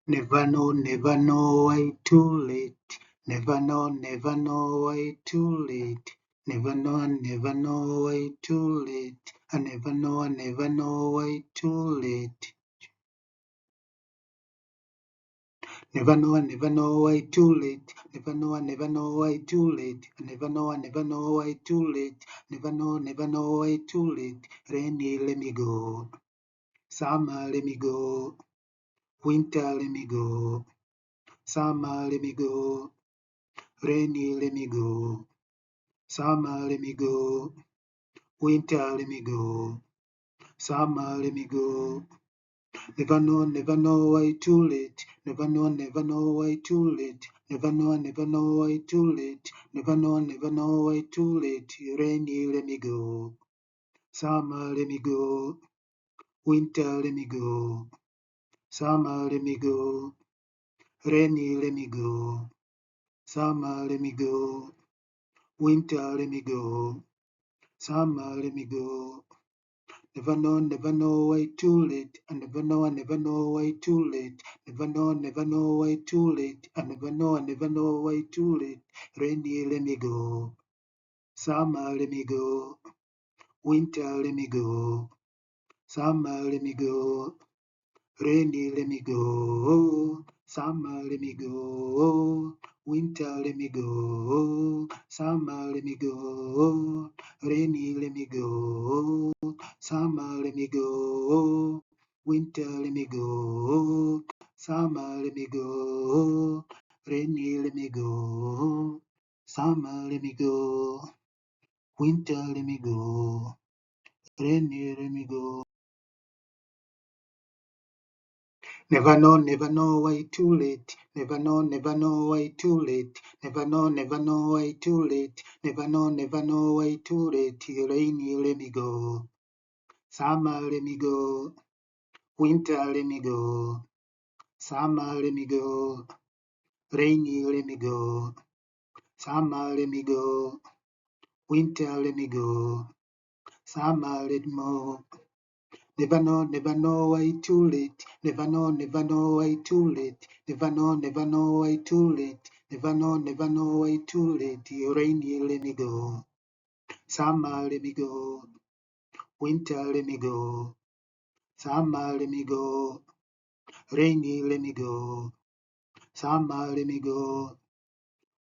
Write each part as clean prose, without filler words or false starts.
Never know why too late. Never know why too late. Never know why too late. I never know why too late. Never know why too late. Never know why too late. I never know why too late. Never know why too late. Rainy, let me go. Summer, let me go. Winter, let me go. Summer, let me go. Rainy, let me go. Summer, let me go. Winter, let me go. Summer, let me go. Never know why too late. Never know why too late. Never know why too late. Never know why too late. Rainy, let me go. Summer, let me go. Winter, let me go. Summer, let me go. Rainy, let me go. Summer, let me go. Winter, let me go. Summer, let me go. Never know why too late. I never know why too late. Never know why too late. I never know why too late. Rainy, let me go. Summer, let me go. Winter, let me go. Summer, let me go. Rainy, let me go. Summer, let me go. Winter, let me go. Summer, let me go. Rainy, let me go. Summer, let me go. Winter, let me go. Summer, let me go. Rainy, let me go. Summer, let me go. Winter, let me go. Rainy, let me go. Never know why too late. Never know why too late. Never know why too late. Never know why too late. Rainy, let me go. Summer, let me go. Winter, let me go. Summer, let me go. Rainy, let me go. Summer, let me go. Winter, let me go. Summer, let me go. Never know why too late. Never know why too late. Never know why too late. Never know why too late. Rainy, let me go. Summer, let me go. Winter, let me go. Summer, let me go. Rainy, let me go. Summer, let me go.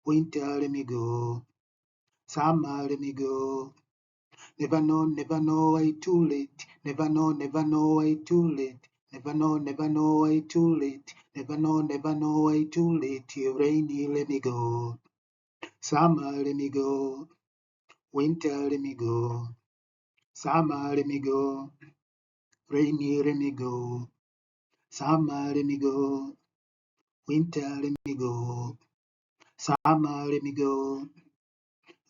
Winter, let me go. Summer, let me go. Never know why too late. Never know why too late. Never know why too late. Never know why too late. Rainy, let me go. Summer, let me go. Winter, let me go. Summer, let me go. Rainy, let me go. Summer, let me go. Winter, let me go. Summer, let me go.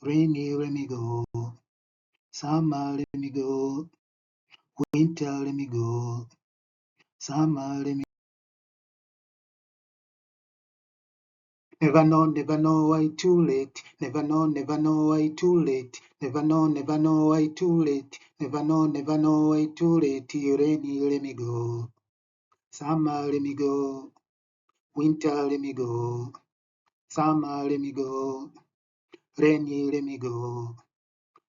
Rainy, let me go. Summer, let me go. Winter, let me go. Summer, let me Never know why too late. Never know why too late. Never know why too late. Never know why too late. Rainy, let me go. Summer, let me go. Winter, let me go. Summer, let me go. Rainy, let me go.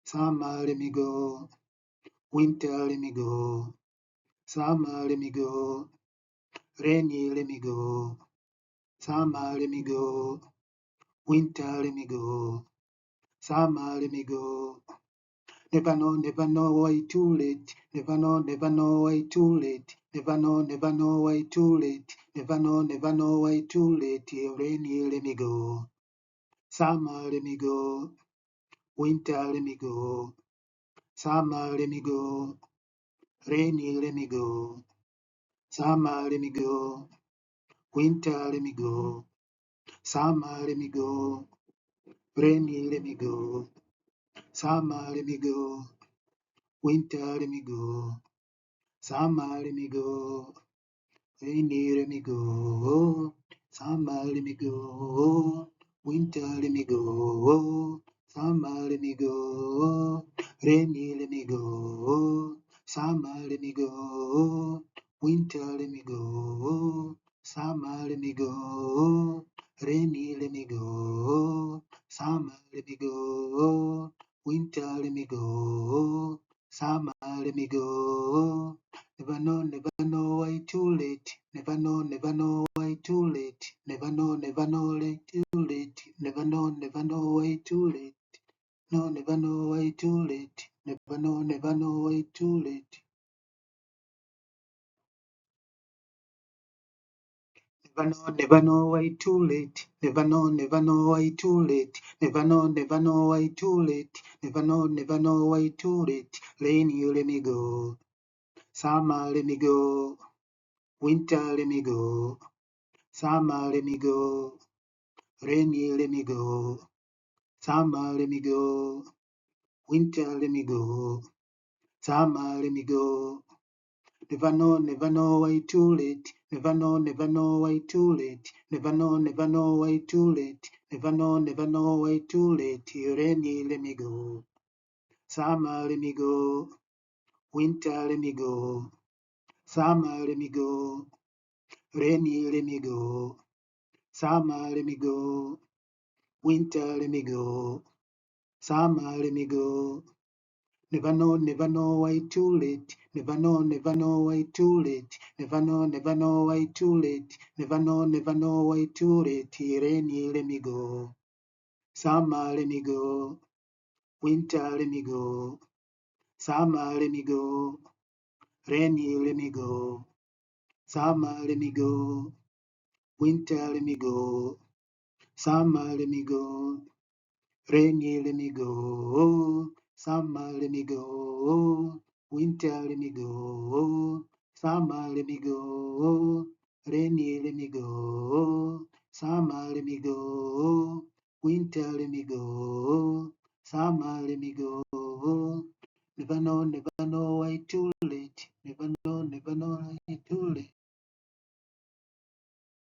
Summer, let me go. Winter, let me go. Summer, let me go. Rainy, let me go. Summer, let me go. Winter, let me go. Summer, let me go. Never know why too late. Never know why too late. Never know why too late. Never know why too late. Rainy, let me go. Summer, let me go. Winter, let me go. Summer, let me go. Rainy, let me go. Summer, let me go. Winter, let me go. Summer, let me go. Rainy, let me go. Summer, let me go. Winter, let me go. Summer, let me go. Rainy, let me go. Summer, let me go. Winter, let me go. Summer, let me go. Rainy, let me go. Summer, let me go. Winter, let me go. Summer, let me go. Rainy, let me go. Summer, let me go. Winter, let me go. Summer, let me go. Never know why too late. Never know why too late. Never know why too late. Never know why too late. No, never know why too late. Never know why too late. Never know why too late. Never know why too late. Never know why too late. Never know why too late. Rainy, let me go. Summer, let me go. Winter, let me go. Summer, let me go. Rainy, let me go. Summer, let me go. Winter, let me go. Summer, let me go. Never know why too late. Never know why too late. Never know why too late. Never know why too late. Rainy, let me go. Summer, let me go. Winter, let me go. Summer, let me go. Rainy, let me go. Summer, let me go. Winter, let me go. Summer, let me go. Never know why too late. Never know why too late. Never know why too late. Never know why too late. Rainy, let me go. Summer, let me go. Winter, let me go. Summer, let me go. Rainy, let me go. Summer, let me go. Winter, let me go. Summer, let me go. Rainy, let me go. Summer, let me go. Winter, let me go. Summer, let me go. Rainy, let me go. Summer, let me go. Winter, let me go. Summer, let me go. Never know why too late. Never know